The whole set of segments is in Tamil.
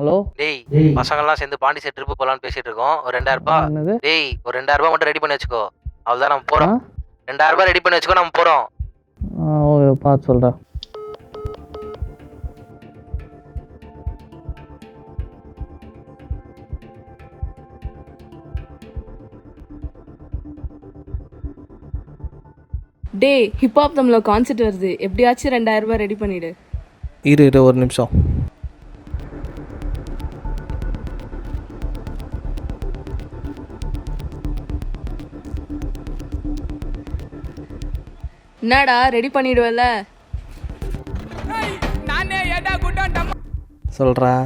ஹலோ டேய் பசங்கள்லாம் சேர்ந்து பாண்டிச்சேரி ட்ரிப்பு போகலான்னு பேசிட்டு இருக்கோம். ஒரு 2000 ரூபாய். என்னது? டேய் ஒரு 2000 ரூபாய் மட்டும் ரெடி பண்ணி வச்சுக்கோ. அவ்வளோதான் நம்ம போகிறோம். ஆ? 2000 ரூபாய் ரெடி பண்ணி வச்சுக்கோ, நம்ம போகிறோம். ஓகே, பார்த்து சொல்கிறேன். டே ஹிப்ஹாப் தமிழ்ல கான்செர்ட் வருது, எப்படியாச்சும் 2000 ரூபாய் ரெடி பண்ணிடு. இரு ஒரு நிமிஷம். என்னடா ரெடி பண்ணிடுவல? சொல்கிறேன்.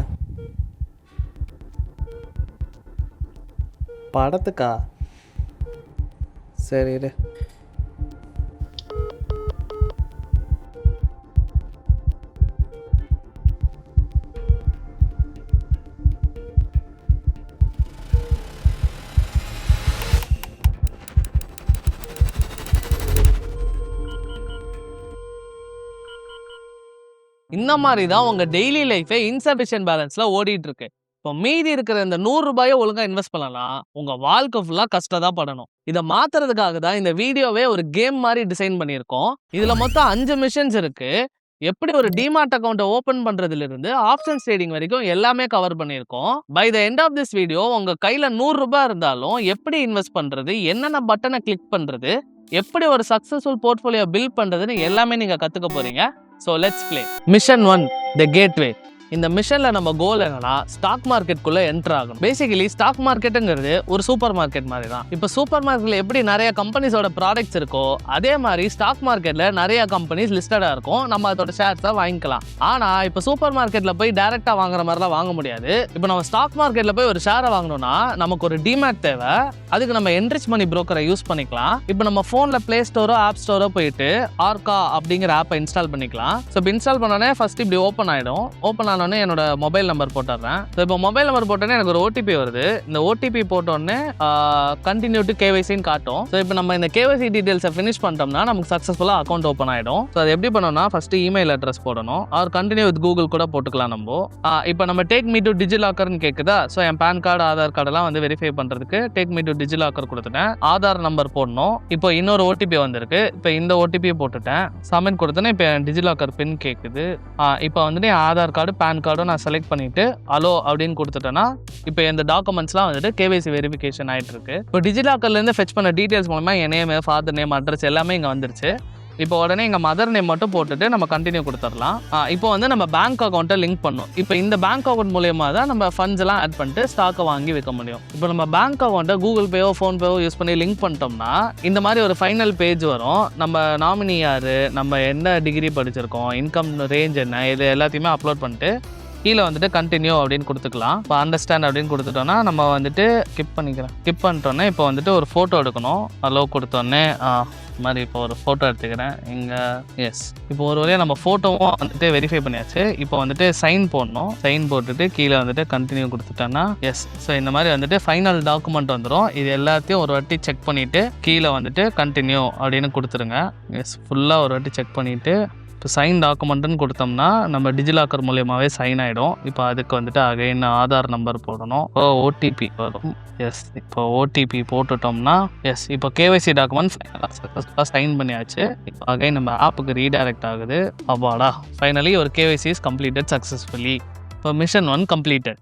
படத்துக்கா? சரி இரு. இந்த மாதிரி தான் உங்கள் டெய்லி லைஃபே இன்சஃபிஷியன்ட் பேலன்ஸில் ஓடிட்டு இருக்கு. இப்போ மீதி இருக்கிற இந்த 100 ரூபாயை ஒழுங்காக இன்வெஸ்ட் பண்ணலாம், உங்கள் வாழ்க்கை ஃபுல்லாக கஷ்டம் தான் படணும். இதை மாற்றுறதுக்காக தான் இந்த வீடியோவே ஒரு கேம் மாதிரி டிசைன் பண்ணியிருக்கோம். இதில் மொத்தம் 5 மிஷன்ஸ் இருக்குது. எப்படி ஒரு டிமார்ட் அக்கௌண்ட்டை ஓப்பன் பண்ணுறதுலேருந்து ஆப்ஷன்ஸ் ட்ரேடிங் வரைக்கும் எல்லாமே கவர் பண்ணியிருக்கோம். By the end of this video உங்கள் கையில் 100 ரூபாய் இருந்தாலும் எப்படி இன்வெஸ்ட் பண்ணுறது, என்னென்ன பட்டனை கிளிக் பண்ணுறது, எப்படி ஒரு சக்ஸஸ்ஃபுல் போர்ட்ஃபோலியோ பில்ட் பண்ணுறதுன்னு எல்லாமே நீங்கள் கற்றுக்க போகிறீங்க. So let's play. Mission 1, the gateway. இந்த மிஷனில் நம்ம கோல் என்னன்னா ஸ்டாக் மார்க்கெட்டுக்குள்ளே என்ட்ரு ஆகணும். பேசிக்கலி ஸ்டாக் மார்க்கெட்டுங்கிறது ஒரு சூப்பர் மார்க்கெட் மாதிரி தான். இப்போ சூப்பர் மார்க்கெட்டில் எப்படி நிறைய கம்பெனிஸோட ப்ராடக்ட்ஸ் இருக்கோ அதே மாதிரி ஸ்டாக் மார்க்கெட்டில் நிறைய கம்பெனிஸ் லிஸ்டடாக இருக்கும். நம்ம அதோட ஷேர்ஸை வாங்கிக்கலாம். ஆனால் இப்போ சூப்பர் மார்க்கெட்டில் போய் டேரெக்டாக வாங்குற மாதிரிலாம் வாங்க முடியாது. இப்போ நம்ம ஸ்டாக் மார்க்கெட்டில் போய் ஒரு ஷேரை வாங்கணும்னா நமக்கு ஒரு டிமேட் தேவை. அதுக்கு நம்ம என்ரிச் மணி புரோக்கரை யூஸ் பண்ணிக்கலாம். இப்போ நம்ம ஃபோனில் ப்ளே ஸ்டோரோ ஆப் ஸ்டோரோ போயிட்டு ஆர்கா அப்படிங்கிற ஆப்பை இன்ஸ்டால் பண்ணிக்கலாம். ஸோ இப்போ இன்ஸ்டால் பண்ணோன்னே ஃபர்ஸ்ட் இப்படி ஓப்பன் ஆகிடும். ஓப்பன் என்னோட மொபைல் நம்பர் போட்டுறேன். இப்போ மொபைல் நம்பர் போட்டோன்னே எனக்கு ஒரு ஓடிபி வருது. இந்த ஓடிபி போட்டோன்னே கண்டினியூ டு கேவைசின்னு காட்டும். ஸோ இப்போ நம்ம இந்த கேவைசி டீடைல்ஸை ஃபினிஷ் பண்ணிட்டோம்னா நமக்கு சக்ஸஸ்ஃபுல்லாக அக்கௌண்ட் ஓப்பன் ஆகிடும். ஸோ அது எப்படி பண்ணோம்னா ஃபர்ஸ்ட் இமெயில் அட்ரஸ் போடணும். ஆர் கண்டினியூ வித் கூகுள் கூட போட்டுக்கலாம் நம்ம. இப்போ நம்ம டேக் மீ டு டிஜிலாக்கர்னு கேட்குதா. ஸோ என் பேன் கார்டு ஆதார் கார்டெல்லாம் வந்து வெரிஃபை பண்ணுறதுக்கு டேக் மீ டு டிஜிலாக்கர் கொடுத்துட்டேன். ஆதார் நம்பர் போடணும். இப்போ இன்னொரு ஓடிபி வந்திருக்கு. இப்போ இந்த ஓடிபியை போட்டுட்டேன். சப்மிட் கொடுத்தேன்னா இப்போ டிஜிலாக்கர் பின் கேட்குது. இப்போ வந்துட்டு என் ஆதார் கார்டு பேன் கார்டும் நான் செலக்ட் பண்ணிட்டு அலோ அப்படின்னு கொடுத்துட்டேன்னா இப்போ இந்த டாக்குமெண்ட்ஸ்லாம் வந்துட்டு கேவைசி வெரிஃபிகேஷன் ஆகிட்டு இருக்கு. இப்போ டிஜிலாக்கர்லேருந்து ஃபெச் பண்ண டீட்டெயில்ஸ் மூலமா என் நேம், ஃபாதர் நேம், அட்ரஸ் எல்லாமே இங்கே வந்துருச்சு. இப்போ உடனே எங்கள் மதர் நேம் மட்டும் போட்டுட்டு நம்ம கண்டினியூ கொடுத்துடலாம். இப்போ வந்து நம்ம பேங்க் அக்கௌண்ட்டை லிங்க் பண்ணணும். இப்போ இந்த பேங்க் அக்கௌண்ட் மூலயமா தான் நம்ம ஃபண்ட்ஸ் எல்லாம் ஆட் பண்ணிட்டு ஸ்டாக்கை வாங்கி விற்க முடியும். இப்போ நம்ம பேங்க் அக்கௌண்ட்டை கூகுள் பேவோ ஃபோன்பேவோ யூஸ் பண்ணி லிங்க் பண்ணிட்டோம்னா இந்த மாதிரி ஒரு ஃபைனல் பேஜ் வரும். நம்ம நாமினி யார், நம்ம என்ன டிகிரி படிச்சிருக்கோம், இன்கம் ரேஞ்ச் என்ன, இது எல்லாத்தையுமே அப்லோட் பண்ணிட்டு கீழே வந்துட்டு கண்டினியூ அப்படின்னு கொடுத்துக்கலாம். இப்போ அண்டர்ஸ்டாண்ட் அப்படின்னு கொடுத்துட்டோன்னா நம்ம வந்துட்டு கிப் பண்ணிட்டோன்னே இப்போ வந்துட்டு ஒரு ஃபோட்டோ எடுக்கணும். அலோ கொடுத்தோன்னே மாதிரி இப்போ ஒரு ஃபோட்டோ எடுத்துக்கிறேன் இங்கே. எஸ், இப்போ ஒரு வழியாக நம்ம ஃபோட்டோவும் வந்துட்டு வெரிஃபை பண்ணியாச்சு. இப்போ வந்துட்டு சைன் போடணும். சைன் போட்டுட்டு கீழே வந்துட்டு கண்டினியூ கொடுத்துட்டோன்னா எஸ். ஸோ இந்த மாதிரி வந்துட்டு ஃபைனல் டாக்குமெண்ட் வந்துடும். இது எல்லாத்தையும் ஒரு வாட்டி செக் பண்ணிவிட்டு கீழே வந்துட்டு கண்டினியூ அப்படின்னு கொடுத்துருங்க. எஸ், ஃபுல்லாக ஒரு வாட்டி செக் பண்ணிவிட்டு இப்போ சைன் டாக்குமெண்ட்டுன்னு கொடுத்தோம்னா நம்ம டிஜிலாக்கர் மூலியமாகவே சைன் ஆகிடும். இப்போ அதுக்கு வந்துட்டு அகைன் ஆதார் நம்பர் போடணும். ஓடிபி வரும். எஸ், இப்போ ஓடிபி போட்டுட்டோம்னா எஸ், இப்போ கேவைசி டாக்குமெண்ட் ஃபைனலாக சைன் பண்ணியாச்சு. இப்போ அகைன் நம்ம ஆப்புக்கு ரீடைரக்ட் ஆகுது. அப்பாடா, ஃபைனலி ஒரு கேவைசி இஸ் கம்ப்ளீட்டட் சக்ஸஸ்ஃபுல்லி. இப்போ மிஷன் 1 கம்ப்ளீட்டட்.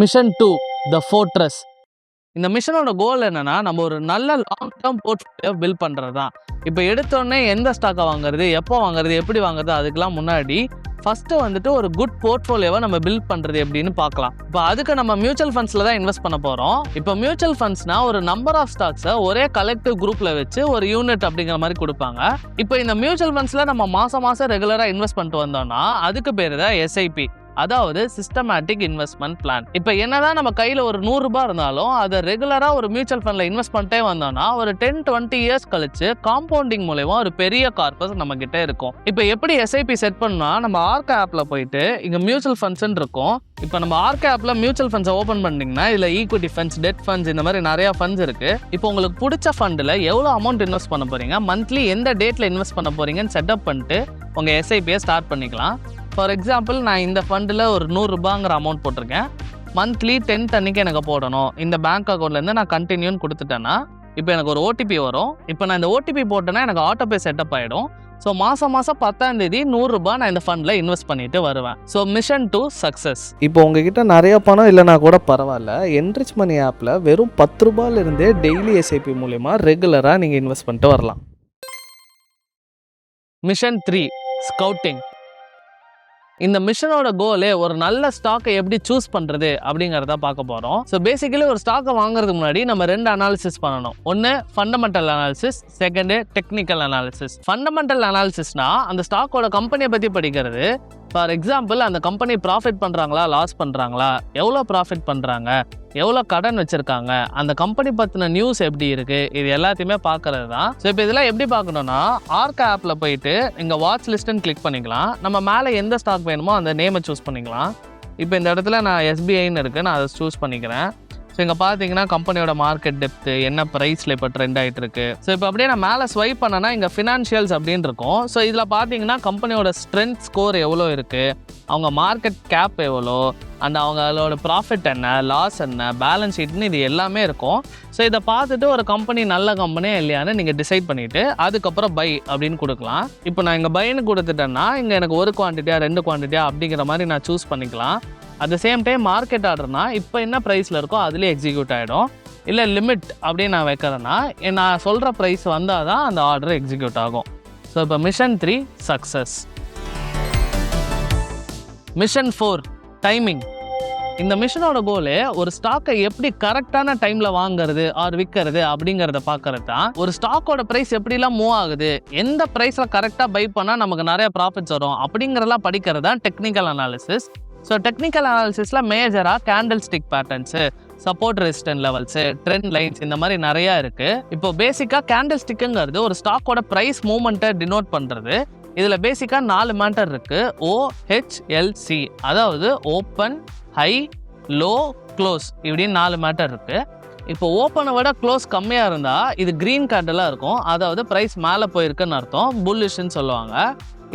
மிஷன் 2, த ஃபோர்ட்ரஸ். இந்த மிஷனோட கோல் என்னன்னா நம்ம ஒரு நல்ல லாங் டேர்ம் போர்ட்ஃபோலியோ பில்ட் பண்ணுறது தான். இப்போ எடுத்தோடனே எந்த ஸ்டாக்கை வாங்குறது, எப்போ வாங்குறது, எப்படி வாங்குறது, அதுக்கெல்லாம் முன்னாடி ஃபஸ்ட்டு வந்துட்டு ஒரு குட் போர்ட்ஃபோலியோவை நம்ம பில்ட் பண்ணுறது எப்படின்னு பார்க்கலாம். இப்போ அதுக்கு நம்ம மியூச்சுவல் ஃபண்ட்ஸில் தான் இன்வெஸ்ட் பண்ண போகிறோம். இப்போ மியூச்சுவல் ஃபண்ட்ஸ்னால் ஒரு நம்பர் ஆஃப் ஸ்டாக்ஸை ஒரே கலெக்டிவ் குரூப்பில் வச்சு ஒரு யூனிட் அப்படிங்கிற மாதிரி கொடுப்பாங்க. இப்போ இந்த மியூச்சுவல் ஃபண்ட்ஸில் நம்ம மாதம் ரெகுலராக இன்வெஸ்ட் பண்ணிட்டு வந்தோம்னா அதுக்கு பேர் தான் எஸ்ஐபி, அதாவது சிஸ்டமேட்டிக் இன்வெஸ்ட்மெண்ட் பிளான். இப்போ என்னதான் நம்ம கையில் ஒரு 100 ரூபாய் இருந்தாலும் அதை ரெகுலராக ஒரு மியூச்சுவல் ஃபண்டில் இன்வெஸ்ட் பண்ணிட்டே வந்தோம்னா ஒரு 10-20 இயர்ஸ் கழிச்சு காம்பவுண்டிங் மூலமா ஒரு பெரிய கார்பஸ் நம்ம கிட்டே இருக்கும். இப்போ எப்படி எஸ்ஐபி செட் பண்ணா, நம்ம ஆர்கே ஆப்ல போயிட்டு இங்கே மியூச்சுவல் ஃபண்ட்ஸ்ன்னு இருக்கும். இப்போ நம்ம ஆர்கே ஆப்ல மியூச்சுவல் ஃபண்ட்ஸை ஓப்பன் பண்ணிங்கன்னா இதில் ஈக்விட்டி ஃபண்ட்ஸ், டெட் ஃபண்ட்ஸ், இந்த மாதிரி நிறைய ஃபண்ட்ஸ் இருக்கு. இப்போ உங்களுக்கு பிடிச்ச ஃபண்டில் எவ்வளோ அமௌண்ட் இன்வெஸ்ட் பண்ண போறீங்க, மந்த்லி எந்த டேட்ல இன்வெஸ்ட் பண்ண போறீங்கன்னு செட்டப் பண்ணிட்டு உங்கள் எஸ்ஐபியை ஸ்டார்ட் பண்ணிக்கலாம். ஃபார் எக்ஸாம்பிள் நான் இந்த ஃபண்டில் ஒரு 100 ரூபாங்கிற அமௌண்ட் போட்டிருக்கேன். மந்த்லி 10th அன்னைக்கு எனக்கு போடணும். இந்த பேங்க் அக்கௌண்ட்லேருந்து நான் கண்டினியூன்னு கொடுத்துட்டேன்னா இப்போ எனக்கு ஒரு ஓடிபி வரும். இப்போ நான் இந்த ஓடிபி போட்டேன்னா எனக்கு ஆட்டோபே செட்டப் ஆகிடும். ஸோ மாதம் 10ஆம் தேதி 100 ரூபாய் நான் இந்த ஃபண்டில் இன்வெஸ்ட் பண்ணிட்டு வருவேன். So mission to success. இப்போ உங்ககிட்ட நிறைய பணம் இல்லைனா கூட பரவாயில்ல, என்ரிச் மணி ஆப்பில் வெறும் 10 ரூபாயிலிருந்தே டெய்லி எஸ்ஐபி மூலமா ரெகுலராக நீங்கள் இன்வெஸ்ட் பண்ணிட்டு வரலாம். Mission 3 scouting. இந்த மிஷனோட கோலே ஒரு நல்ல ஸ்டாக்கை எப்படி சூஸ் பண்ணுறது அப்படிங்கிறத பார்க்க போகிறோம். ஸோ பேசிக்கலி ஒரு ஸ்டாக்கை வாங்குறதுக்கு முன்னாடி நம்ம 2 அனாலிசிஸ் பண்ணணும். ஒன்று fundamental analysis, second technical analysis. Fundamental அனாலிசிஸ்னா அந்த ஸ்டாக்கோட கம்பெனியை பற்றி படிக்கிறது. ஃபார் எக்ஸாம்பிள் அந்த கம்பெனி ப்ராஃபிட் பண்ணுறாங்களா, லாஸ் பண்ணுறாங்களா, எவ்வளோ ப்ராஃபிட் பண்ணுறாங்க, எவ்வளோ கடன் வச்சுருக்காங்க, அந்த கம்பெனி பற்றின நியூஸ் எப்படி இருக்குது, இது எல்லாத்தையுமே பார்க்கறது தான். ஸோ இப்போ இதெல்லாம் எப்படி பார்க்கணுன்னா ஆர்க் ஆப்பில் போயிட்டு இங்கே வாட்ச் லிஸ்ட்டுன்னு கிளிக் பண்ணிக்கலாம். நம்ம மேலே எந்த ஸ்டாக் வேணுமோ அந்த நேமை சூஸ் பண்ணிக்கலாம். இப்போ இந்த இடத்துல நான் எஸ்பிஐன்னு இருக்குது, நான் அதை சூஸ் பண்ணிக்கிறேன். ஸோ இங்கே பார்த்தீங்கன்னா கம்பெனியோட மார்க்கெட் டெப்த்து என்ன ப்ரைஸில் இப்போ ட்ரெண்ட் ஆகிட்டு இருக்கு. ஸோ இப்போ அப்படியே நான் மேலே ஸ்வைப் பண்ணேன்னா இங்கே ஃபினான்ஷியல்ஸ் அப்படின்னு இருக்கும். ஸோ இதில் பார்த்தீங்கன்னா கம்பெனியோட ஸ்ட்ரென்த் ஸ்கோர் எவ்வளோ இருக்குது, அவங்க மார்க்கெட் கேப் எவ்வளோ, அண்ட் அவங்களோட ப்ராஃபிட் என்ன, லாஸ் என்ன, பேலன்ஸ் ஷீட்னு இது எல்லாமே இருக்கும். ஸோ இதை பார்த்துட்டு ஒரு கம்பெனி நல்ல கம்பெனியே இல்லையான்னு நீங்கள் டிசைட் பண்ணிவிட்டு அதுக்கப்புறம் பை அப்படின்னு கொடுக்கலாம். இப்போ நான் இங்கே பைன்னு கொடுத்துட்டேன்னா இங்கே எனக்கு 1 குவான்டிட்டியா 2 குவான்டிட்டியா அப்படிங்கிற மாதிரி நான் சூஸ் பண்ணிக்கலாம். At the same time market ஆர்டர்னா இப்போ என்ன ப்ரைஸில் இருக்கோ அதுலேயே எக்ஸிக்யூட் ஆகிடும். இல்லை லிமிட் அப்படின்னு நான் வைக்கிறேன்னா நான் சொல்கிற ப்ரைஸ் வந்தால் தான் அந்த ஆர்டர் எக்ஸிக்யூட் ஆகும். ஸோ இப்போ மிஷன் 3 சக்ஸஸ். Mission 4 timing. இந்த மிஷனோட கோலு ஒரு ஸ்டாக்கை எப்படி கரெக்டான டைமில் வாங்குறது ஆர் விற்கிறது அப்படிங்கிறத பார்க்கறது தான். ஒரு ஸ்டாக்கோட ப்ரைஸ் எப்படிலாம் மூவ் ஆகுது, எந்த ப்ரைஸில் கரெக்டாக பை பண்ணால் நமக்கு நிறைய ப்ராஃபிட்ஸ் வரும் அப்படிங்கிறதெல்லாம் படிக்கிறது தான் டெக்னிக்கல் அனாலிசிஸ். ஸோ டெக்னிக்கல் அனாலிசிஸில் மேஜராக candle stick patterns, support resistant levels, trend lines இந்த மாதிரி நிறையா இருக்குது. இப்போ பேசிக்காக கேண்டில் ஸ்டிக்குங்கிறது ஒரு ஸ்டாக்கோட ப்ரைஸ் மூவ்மெண்ட்டை டினோட் பண்ணுறது. இதில் பேசிக்காக 4 மேட்டர் இருக்குது. OHLC, அதாவது ஓப்பன், ஹை, லோ, க்ளோஸ், இப்படின்னு 4 மேட்டர் இருக்குது. இப்போ ஓப்பனை விட க்ளோஸ் கம்மியாக இருந்தால் இது க்ரீன் கேண்டலாக இருக்கும், அதாவது ப்ரைஸ் மேலே போயிருக்குன்னு அர்த்தம், புல்லிஷ்ன்னு சொல்லுவாங்க.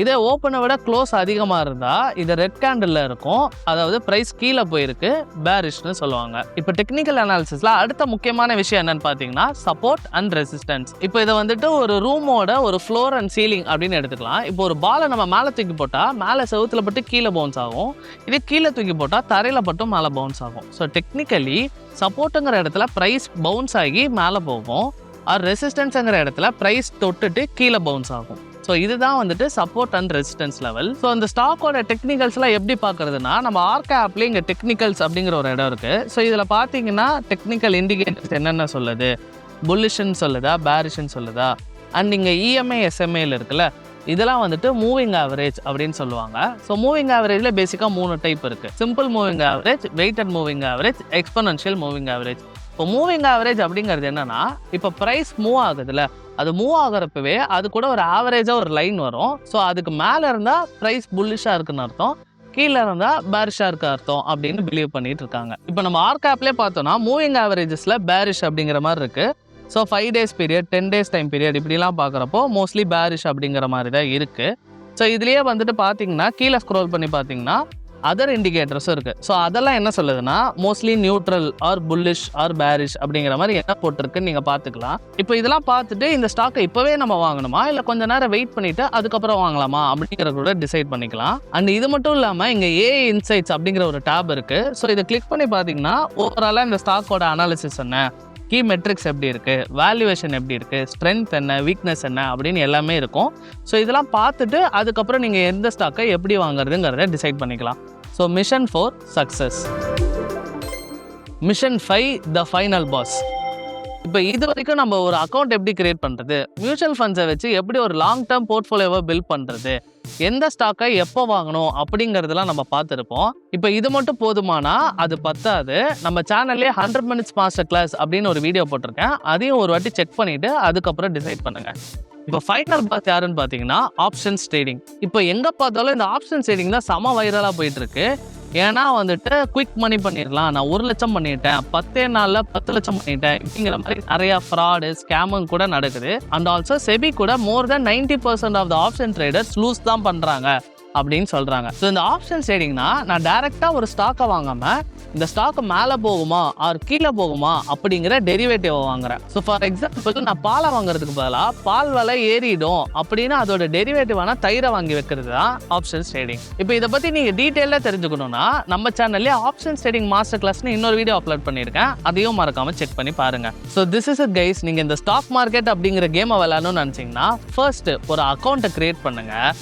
இதே ஓப்பனை விட க்ளோஸ் அதிகமாக இருந்தால் இது ரெட் கேண்டலில் இருக்கும், அதாவது ப்ரைஸ் கீழே போயிருக்கு, பேரிஷ்னு சொல்லுவாங்க. இப்போ டெக்னிக்கல் அனாலிசிஸில் அடுத்த முக்கியமான விஷயம் என்னன்னு பார்த்தீங்கன்னா சப்போர்ட் அண்ட் ரெசிஸ்டன்ஸ். இப்போ இதை வந்துட்டு ஒரு ரூமோட ஒரு ஃப்ளோர் அண்ட் சீலிங் அப்படின்னு எடுத்துக்கலாம். இப்போ ஒரு பாலை நம்ம மேலே தூக்கி போட்டால் மேலே செவுத்தில் பட்டு கீழே பவுன்ஸ் ஆகும், இதே கீழே தூக்கி போட்டால் தரையில் பட்டும் மேலே பவுன்ஸ் ஆகும். ஸோ டெக்னிக்கலி சப்போர்ட்டுங்கிற இடத்துல ப்ரைஸ் பவுன்ஸ் ஆகி மேலே போகும், ஆர் ரெசிஸ்டன்ஸுங்கிற இடத்துல ப்ரைஸ் தொட்டுட்டு கீழே பவுன்ஸ் ஆகும். ஸோ இதுதான் வந்துட்டு support and resistance level. So அந்த ஸ்டாக்கோட டெக்னிக்கல்ஸ்லாம் எப்படி பார்க்குறதுனா நம்ம ஆர்க் ஆப்லேயே இங்கே டெக்னிக்கல்ஸ் அப்படிங்கிற ஒரு இடம் இருக்குது. ஸோ இதில் பார்த்தீங்கன்னா டெக்னிக்கல் இண்டிகேட்டர்ஸ் என்னென்ன சொல்லுது, புல்லிஷ்ன்னு சொல்லுதா, பேரிஷ்ன்னு சொல்லுதா, அண்ட் இங்கே EMA SMAயில் இருக்குல்ல, இதெல்லாம் வந்துட்டு மூவிங் ஆவரேஜ் அப்படின்னு சொல்லுவாங்க. ஸோ மூவிங் ஆவரேஜில் பேசிக்காக 3 டைப் இருக்குது. Simple moving average, weighted moving average, exponential moving average. இப்போ மூவிங் ஆவரேஜ் அப்படிங்கிறது என்னன்னா இப்போ ப்ரைஸ் மூவ் ஆகுதுல்ல, அது மூவ் ஆகிறப்பவே அது கூட ஒரு ஆவரேஜாக ஒரு லைன் வரும். ஸோ அதுக்கு மேலே இருந்தால் ப்ரைஸ் புல்லிஷாக இருக்குன்னு அர்த்தம், கீழே இருந்தால் பேரிஷாக இருக்க அர்த்தம் அப்படின்னு பிலீவ் பண்ணிட்டு இருக்காங்க. இப்போ நம்ம ஆர்க் ஆப்லேயே பார்த்தோம்னா மூவிங் ஆவரேஜஸில் பேரிஷ் அப்படிங்கிற மாதிரி இருக்குது. So 5 days period, 10 days time period இப்படிலாம் பார்க்குறப்போ மோஸ்ட்லி பேரிஷ் அப்படிங்கிற மாதிரி தான் இருக்குது. ஸோ இதுலேயே வந்துட்டு பார்த்தீங்கன்னா கீழே ஸ்க்ரோல் பண்ணி பார்த்தீங்கன்னா அதர் இண்டிகேட்டர்ஸும் இருக்குது. ஸோ அதெல்லாம் என்ன சொல்லுதுன்னா mostly neutral or bullish or bearish அப்படிங்கிற மாதிரி என்ன போட்டிருக்குன்னு நீங்கள் பார்த்துக்கலாம். இப்போ இதெல்லாம் பார்த்துட்டு இந்த ஸ்டாக்கை இப்போவே நம்ம வாங்கணுமா இல்லை கொஞ்சம் நேரம் வெயிட் பண்ணிவிட்டு அதுக்கப்புறம் வாங்கலாமா அப்படிங்கிறத கூட டிசைட் பண்ணிக்கலாம். அண்ட் இது மட்டும் இல்லாமல் இங்கே AI இன்சைட்ஸ் அப்படிங்கிற ஒரு டேப் இருக்குது. ஸோ இதை கிளிக் பண்ணி பார்த்தீங்கன்னா ஓவராலாக இந்த ஸ்டாக்கோட அனாலிசிஸ் என்ன, கீ மெட்ரிக்ஸ் எப்படி இருக்குது, வேல்யூவேஷன் எப்படி இருக்குது, ஸ்ட்ரென்த் என்ன, வீக்னஸ் என்ன அப்படின்னு எல்லாமே இருக்கும். ஸோ இதெல்லாம் பார்த்துட்டு அதுக்கப்புறம் நீங்கள் எந்த ஸ்டாக்கை எப்படி வாங்குறதுங்கிறத டிசைட் பண்ணிக்கலாம். So mission 4 success. Mission 5 the final pass. இப்போ இது வரைக்கும் நம்ம ஒரு அக்கௌண்ட் எப்படி கிரியேட் பண்ணுறது, மியூச்சுவல் ஃபண்ட்ஸை வச்சு எப்படி ஒரு லாங் டேர்ம் போர்ட்ஃபோலியோவை பில்ட் பண்ணுறது, எந்த ஸ்டாக்கை எப்போ வாங்கணும் அப்படிங்கிறதுலாம் நம்ம பார்த்துருப்போம். இப்போ இது மட்டும் போதுமானா அது பத்தாது. நம்ம சேனல்லே 100 minutes மாஸ்டர் கிளாஸ் அப்படின்னு ஒரு வீடியோ போட்டிருக்கேன், அதையும் ஒரு வாட்டி செக் பண்ணிவிட்டு அதுக்கப்புறம் டிசைட் பண்ணுங்கள். இப்போ ஃபைனல் பாஸ் யாருன்னு பார்த்தீங்கன்னா ஆப்ஷன்ஸ் ட்ரேடிங். இப்போ எங்கே பார்த்தாலும் இந்த ஆப்ஷன்ஸ் ட்ரேடிங் தான் செம வைரலாக போயிட்டுருக்கு. ஏன்னா வந்துட்டு குயிக் மணி பண்ணிடலாம், நான் 1 லட்சம் பண்ணிட்டேன், 10 நாளில் 10 லட்சம் பண்ணிட்டேன் இப்படிங்கிற மாதிரி நிறையா ஃப்ராடு ஸ்கேமும் கூட நடக்குது. அண்ட் ஆல்சோ செபி கூட more than 90% of the option traders lose தான் பண்ணுறாங்க அப்படின்னு சொல்கிறாங்க. ஸோ இந்த ஆப்ஷன்ஸ் ட்ரேடிங்னா நான் டைரெக்டாக ஒரு ஸ்டாக்கை வாங்காமல் இந்த ஸ்டாக்கு மேலே போகுமா ஆர் கீழே போகுமா அப்படிங்கிற டெரிவேட்டிவ் வாங்குறேன். ஸோ ஃபார் எக்ஸாம்பிள் நான் பாலை வாங்குறதுக்கு பதிலாக பால் விலை ஏறிடும் அப்படின்னு அதோட டெரிவேட்டிவான தயிரை வாங்கி வைக்கிறது தான் ஆப்ஷன்ஸ் ட்ரேடிங். இப்போ இதை பற்றி நீங்கள் டீட்டெயிலாக தெரிஞ்சுக்கணும்னா நம்ம சேனல்லே ஆப்ஷன்ஸ் ட்ரேடிங் மாஸ்டர் கிளாஸ்னு இன்னொரு வீடியோ அப்லோட் பண்ணியிருக்கேன், அதையும் மறக்காமல் செக் பண்ணி பாருங்கள். So this is it guys. நீங்கள் இந்த ஸ்டாக் மார்க்கெட் அப்படிங்கிற கேமை விளையாடணும்னு நினச்சிங்கன்னா ஃபர்ஸ்ட் ஒரு அக்கௌண்ட்டை கிரியேட் பண்ணுங்கள்.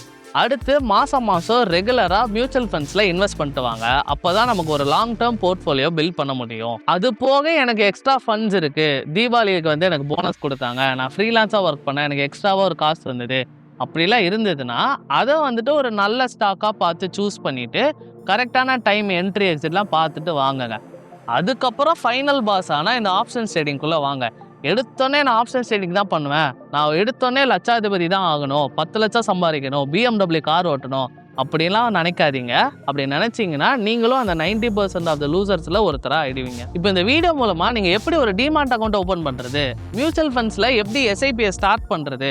அடுத்து மாதம் ரெகுலராக மியூச்சுவல் ஃபண்ட்ஸில் இன்வெஸ்ட் பண்ணிட்டு வாங்க. அப்போ தான் நமக்கு ஒரு லாங் டேர்ம் போர்ட்ஃபோலியோ பில்ட் பண்ண முடியும். அது போக எனக்கு எக்ஸ்ட்ரா ஃபண்ட்ஸ் இருக்குது, தீபாவளிக்கு வந்து எனக்கு போனஸ் கொடுத்தாங்க, நான் ஃப்ரீலான்ஸாக ஒர்க் பண்ணேன், எனக்கு எக்ஸ்ட்ராவாக ஒரு காசு வந்தது அப்படிலாம் இருந்ததுன்னா அதை வந்துட்டு ஒரு நல்ல ஸ்டாக்காக பார்த்து சூஸ் பண்ணிவிட்டு கரெக்டான டைம் என்ட்ரி எக்ஸிட்லாம் பார்த்துட்டு வாங்குங்க. அதுக்கப்புறம் ஃபைனல் பாஸ் ஆனால் இந்த ஆப்ஷன்ஸ் ட்ரேடிங்குள்ளே வாங்க. எடுத்தோடனே நான் ஆப்ஷன்ஸ் ட்ரேடிங் தான் பண்ணுவேன், நான் எடுத்தோடனே லட்சாதிபதி தான் ஆகணும், 10 லட்சம் சம்பாதிக்கணும், BMW கார் ஓட்டணும் அப்படிலாம் நினைக்காதீங்க. அப்படி நினைச்சிங்கன்னா நீங்களும் அந்த 90% ஆஃப் த லூசர்ஸில் ஒருத்தராக ஆயிடுவீங்க. இப்போ இந்த வீடியோ மூலமாக நீங்கள் எப்படி ஒரு டிமாட் அக்கௌண்ட் ஓப்பன் பண்ணுறது, மியூச்சுவல் ஃபண்ட்ஸில் எப்படி SIPயை ஸ்டார்ட் பண்ணுறது,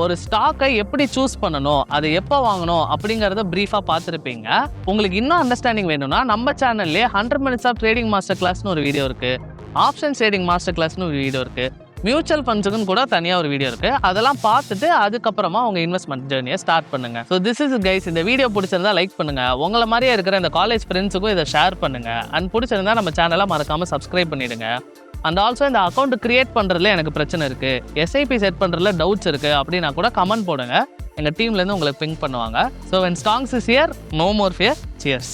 ஒரு ஸ்டாக்கை எப்படி சூஸ் பண்ணணும், அதை எப்போ வாங்கணும் அப்படிங்கிறத ப்ரீஃபாக பார்த்துருப்பீங்க. உங்களுக்கு இன்னும் அண்டர்ஸ்டாண்டிங் வேணும்னா நம்ம சேனல்லே 100 minutes ஆஃப் ட்ரேடிங் மாஸ்டர் கிளாஸ்னு ஒரு வீடியோ இருக்குது, ஆப்ஷன் ட்ரேடிங் மாஸ்டர் கிளாஸ்னு ஒரு வீடியோ இருக்குது, மியூச்சுவல் ஃபண்ட்ஸுக்குன்னு கூட தனியாக ஒரு வீடியோ இருக்குது. அதெல்லாம் பார்த்துட்டு அதுக்கப்புறமா உங்கள் இன்வெஸ்ட்மெண்ட் ஜேர்னியை ஸ்டார்ட் பண்ணுங்கள். So this is guys. இந்த வீடியோ பிடிச்சிருந்தா லைக் பண்ணுங்கள், உங்களை மாதிரியே இருக்கிற இந்த காலேஜ் ஃப்ரெண்ட்ஸுக்கும் இதை ஷேர் பண்ணுங்கள். அண்ட் பிடிச்சிருந்தா நம்ம சேனலை மறக்காமல் சப்ஸ்கிரைப் பண்ணிவிடுங்க. அண்ட் ஆல்சோ இந்த அக்கௌண்ட் கிரியேட் பண்ணுறதுல எனக்கு பிரச்சனை இருக்குது, SIP செட் பண்ணுறதுல டவுட்ஸ் இருக்குது அப்படின்னா கூட கமெண்ட் போடுங்க, எங்கள் டீம்லேருந்து உங்களுக்கு பிங்க் பண்ணுவாங்க. So when stocks is here, no more fear. Cheers.